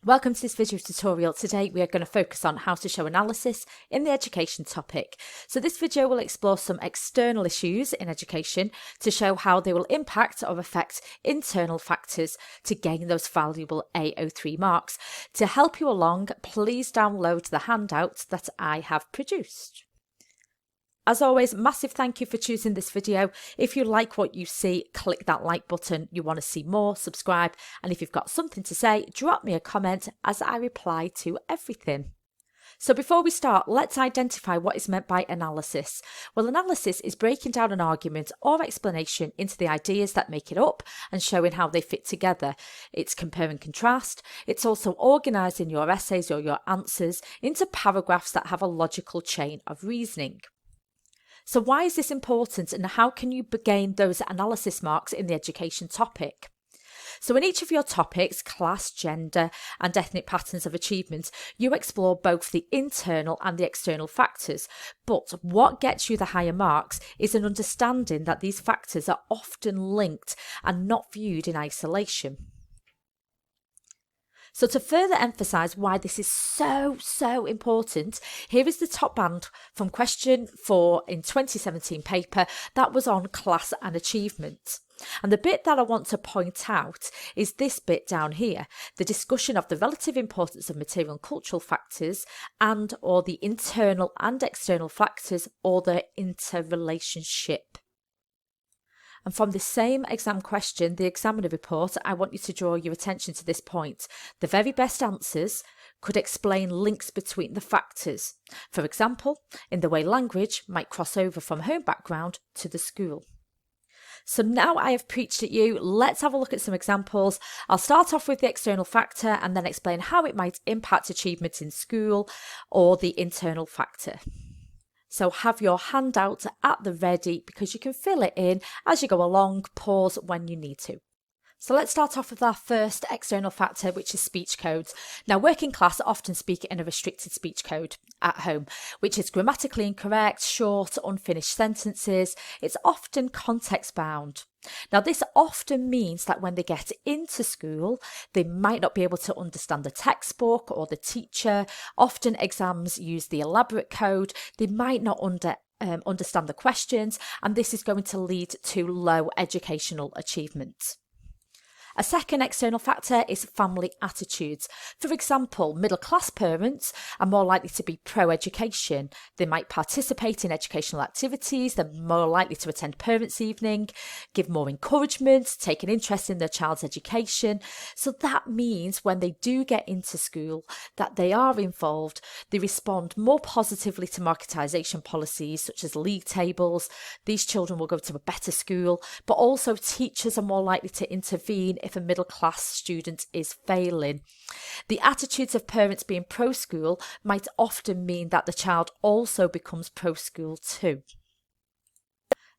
Welcome to this video tutorial. Today we are going to focus on how to show analysis in the education topic. So this video will explore some external issues in education to show how they will impact or affect internal factors to gain those valuable AO3 marks. To help you along, please download the handout that I have produced. As always, massive thank you for choosing this video. If you like what you see, click that like button. You want to see more, subscribe, and if you've got something to say, drop me a comment as I reply to everything. So before we start, let's identify what is meant by analysis. Well, analysis is breaking down an argument or explanation into the ideas that make it up and showing how they fit together. It's compare and contrast. It's also organising your essays or your answers into paragraphs that have a logical chain of reasoning. So why is this important, and how can you gain those analysis marks in the education topic? So in each of your topics, class, gender and ethnic patterns of achievement, you explore both the internal and the external factors. But what gets you the higher marks is an understanding that these factors are often linked and not viewed in isolation. So to further emphasise why this is so important, here is the top band from question 4 in 2017 paper that was on class and achievement. And the bit that I want to point out is this bit down here, the discussion of the relative importance of material and cultural factors and or the internal and external factors or their interrelationship. And from the same exam question, the examiner report, I want you to draw your attention to this point. The very best answers could explain links between the factors. For example, in the way language might cross over from home background to the school. So now I have preached at you, let's have a look at some examples. I'll start off with the external factor and then explain how it might impact achievement in school or the internal factor. So have your handout at the ready because you can fill it in as you go along, pause when you need to. So let's start off with our first external factor, which is speech codes. Now, working class often speak in a restricted speech code at home, which is grammatically incorrect, short, unfinished sentences. It's often context bound. Now, this often means that when they get into school, they might not be able to understand the textbook or the teacher. Often exams use the elaborate code. They might not understand the questions, and this is going to lead to low educational achievement. A second external factor is family attitudes. For example, middle-class parents are more likely to be pro-education. They might participate in educational activities, they're more likely to attend parents' evening, give more encouragement, take an interest in their child's education. So that means when they do get into school, that they are involved, they respond more positively to marketisation policies such as league tables. These children will go to a better school, but also teachers are more likely to intervene if a middle class student is failing. The attitudes of parents being pro-school might often mean that the child also becomes pro-school too.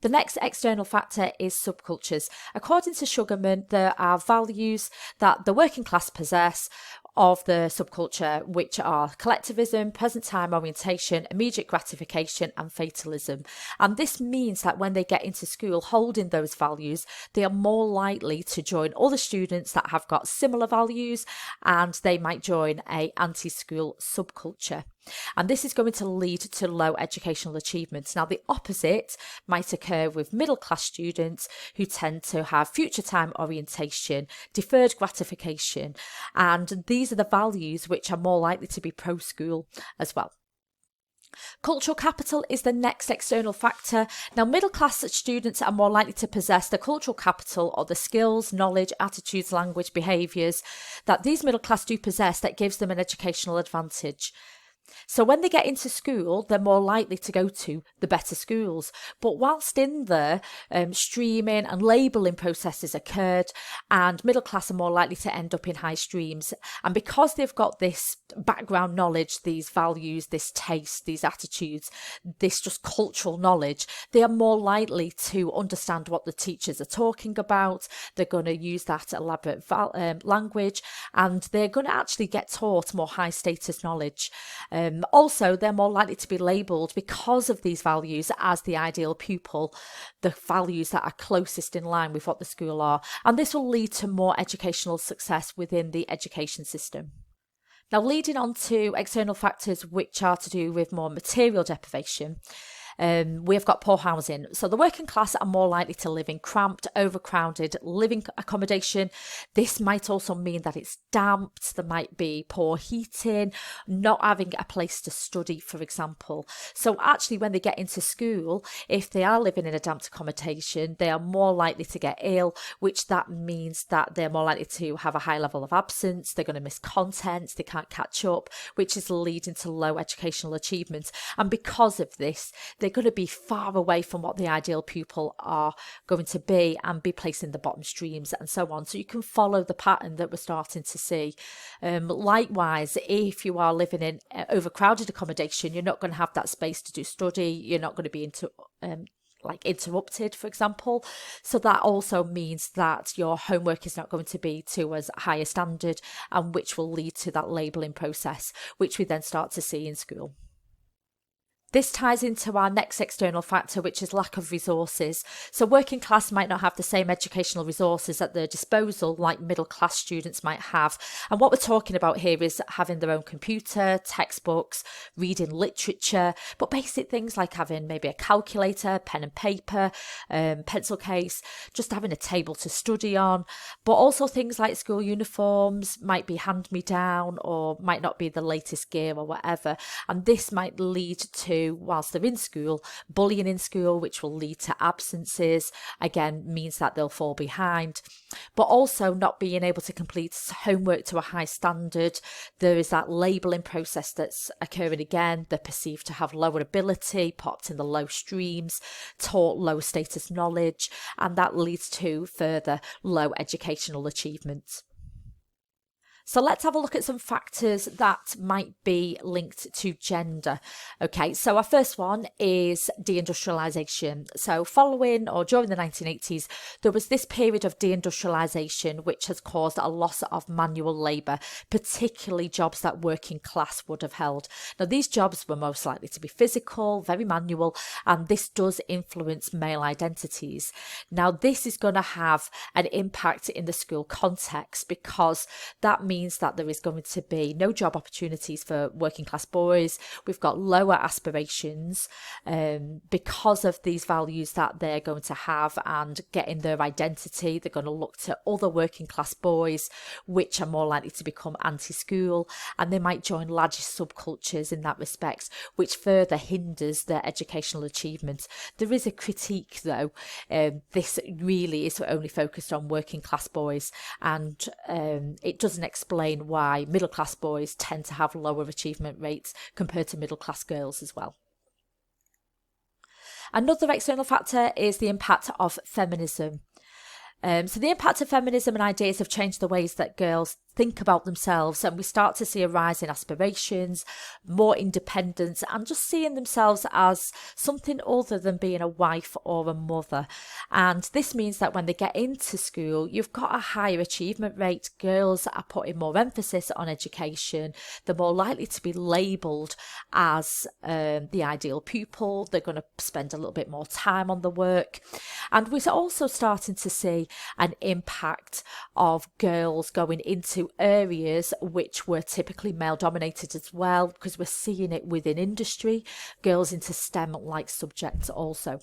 The next external factor is subcultures. According to Sugarman, there are values that the working class possess of the subculture, which are collectivism, present time orientation, immediate gratification and fatalism. And this means that when they get into school holding those values, they are more likely to join other students that have got similar values, and they might join a anti-school subculture. And this is going to lead to low educational achievement. Now, the opposite might occur with middle class students who tend to have future time orientation, deferred gratification, and these are the values which are more likely to be pro-school as well. Cultural capital is the next external factor. Now, middle class students are more likely to possess the cultural capital or the skills, knowledge, attitudes, language, behaviours that these middle class do possess that gives them an educational advantage. So when they get into school, they're more likely to go to the better schools. But whilst in there, streaming and labelling processes occurred, and middle class are more likely to end up in high streams. And because they've got this background knowledge, these values, this taste, these attitudes, this just cultural knowledge, they are more likely to understand what the teachers are talking about. They're going to use that elaborate language, and they're going to actually get taught more high status knowledge. Also, they're more likely to be labelled because of these values as the ideal pupil, the values that are closest in line with what the school are. And this will lead to more educational success within the education system. Now, leading on to external factors which are to do with more material deprivation, we've got poor housing. So the working class are more likely to live in cramped, overcrowded living accommodation. This might also mean that it's damp, there might be poor heating, not having a place to study, for example. So actually, when they get into school, if they are living in a damp accommodation, they are more likely to get ill, which that means that they're more likely to have a high level of absence, they're going to miss content, they can't catch up, which is leading to low educational achievement. And because of this, they're going to be far away from what the ideal pupil are going to be and be placed in the bottom streams and so on. So you can follow the pattern that we're starting to see. Likewise, if you are living in overcrowded accommodation, you're not going to have that space to do study. You're not going to be interrupted, for example. So that also means that your homework is not going to be to as high a standard, and which will lead to that labelling process, which we then start to see in school. This ties into our next external factor, which is lack of resources. So working class might not have the same educational resources at their disposal like middle class students might have. And what we're talking about here is having their own computer, textbooks, reading literature, but basic things like having maybe a calculator, pen and paper, pencil case, just having a table to study on. But also things like school uniforms might be hand-me-down or might not be the latest gear or whatever. And this might lead to, whilst they're in school, bullying in school, which will lead to absences, again means that they'll fall behind. But also not being able to complete homework to a high standard. There is that labelling process that's occurring again. They're perceived to have lower ability, popped in the low streams, taught low status knowledge, and that leads to further low educational achievement. So let's have a look at some factors that might be linked to gender. Okay, so our first one is deindustrialization. So following or during the 1980s, there was this period of deindustrialization which has caused a loss of manual labour, particularly jobs that working class would have held. Now, these jobs were most likely to be physical, very manual, and this does influence male identities. Now, this is going to have an impact in the school context because that means that there is going to be no job opportunities for working class boys. We've got lower aspirations because of these values that they're going to have and getting their identity. They're going to look to other working class boys, which are more likely to become anti-school, and they might join larger subcultures in that respect, which further hinders their educational achievement. There is a critique though. This really is only focused on working class boys, and it doesn't explain why middle class boys tend to have lower achievement rates compared to middle class girls as well. Another external factor is the impact of feminism. So the impact of feminism and ideas have changed the ways that girls think about themselves, and we start to see a rise in aspirations, more independence, and just seeing themselves as something other than being a wife or a mother. And this means that when they get into school, you've got a higher achievement rate. Girls are putting more emphasis on education. They're more likely to be labelled as the ideal pupil. They're going to spend a little bit more time on the work. And we're also starting to see an impact of girls going into areas which were typically male dominated as well, because we're seeing it within industry, girls into STEM like subjects also.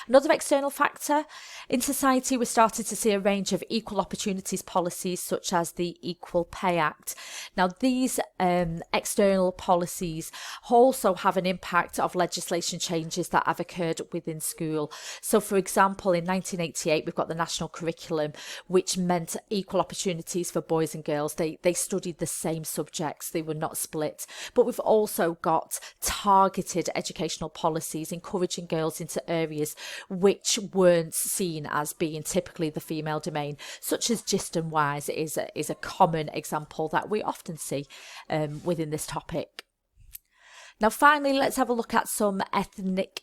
Another external factor, in society we're starting to see a range of equal opportunities policies such as the Equal Pay Act. Now these external policies also have an impact of legislation changes that have occurred within school. So for example, in 1988 we've got the national curriculum, which meant equal opportunities for boys and girls. They studied the same subjects, they were not split. But we've also got targeted educational policies encouraging girls into areas which weren't seen as being typically the female domain, such as gist and wise is a common example that we often see within this topic. Now finally, let's have a look at some ethnic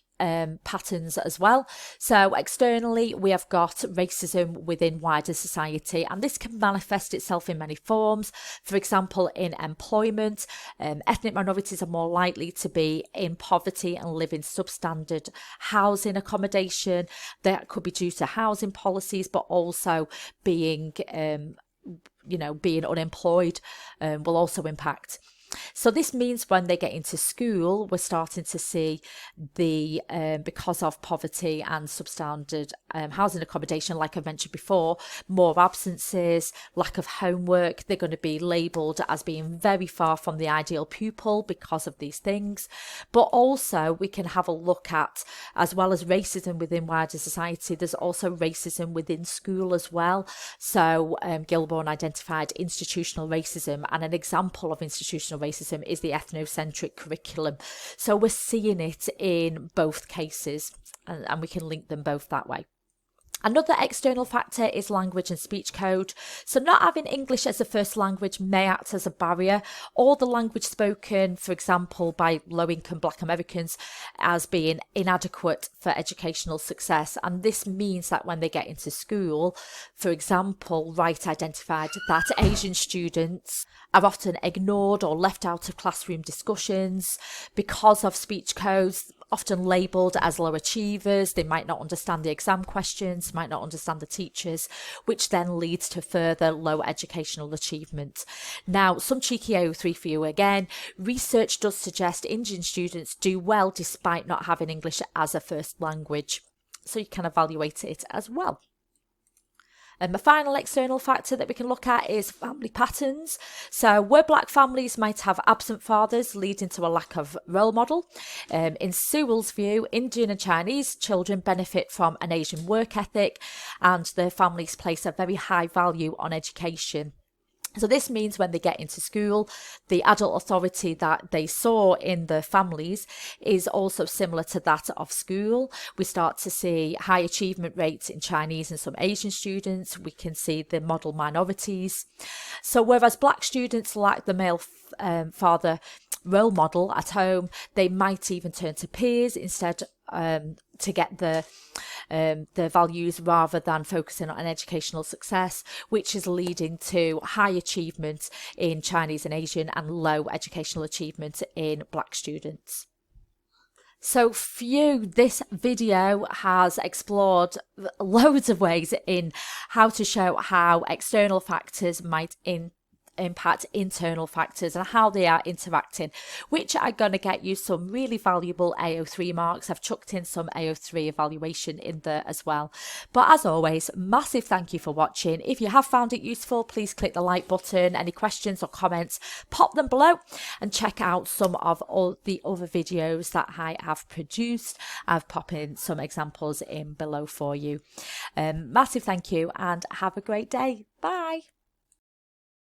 patterns as well. So externally we have got racism within wider society, and this can manifest itself in many forms. For example, in employment, ethnic minorities are more likely to be in poverty and live in substandard housing accommodation. That could be due to housing policies, but also being being unemployed will also impact. So this means when they get into school, we're starting to see because of poverty and substandard housing accommodation, like I mentioned before, more absences, lack of homework. They're going to be labelled as being very far from the ideal pupil because of these things. But also we can have a look at, as well as racism within wider society, there's also racism within school as well. So Gilborn identified institutional racism, and an example of institutional racism is the ethnocentric curriculum. So we're seeing it in both cases, and we can link them both that way. Another external factor is language and speech code. So not having English as a first language may act as a barrier, or the language spoken, for example, by low-income Black Americans as being inadequate for educational success. And this means that when they get into school, for example, Wright identified that Asian students are often ignored or left out of classroom discussions because of speech codes, often labelled as low achievers. They might not understand the exam questions, might not understand the teachers, which then leads to further low educational achievement. Now, some cheeky AO3 for you again. Research does suggest Indian students do well despite not having English as a first language. So you can evaluate it as well. And the final external factor that we can look at is family patterns. So where Black families might have absent fathers, leading to a lack of role model. In Sewell's view, Indian and Chinese children benefit from an Asian work ethic, and their families place a very high value on education. So this means when they get into school, the adult authority that they saw in their families is also similar to that of school. We start to see high achievement rates in Chinese and some Asian students. We can see the model minorities. So whereas Black students lack the male father role model at home, they might even turn to peers instead to get the values rather than focusing on educational success, which is leading to high achievement in Chinese and Asian and low educational achievement in Black students. So for you, this video has explored loads of ways in how to show how external factors might impact internal factors and how they are interacting, which are going to get you some really valuable AO3 marks. I've chucked in some AO3 evaluation in there as well. But as always, massive thank you for watching. If you have found it useful, please click the like button. Any questions or comments, pop them below, and check out some of all the other videos that I have produced. I've popped in some examples in below for you. Massive thank you and have a great day. Bye.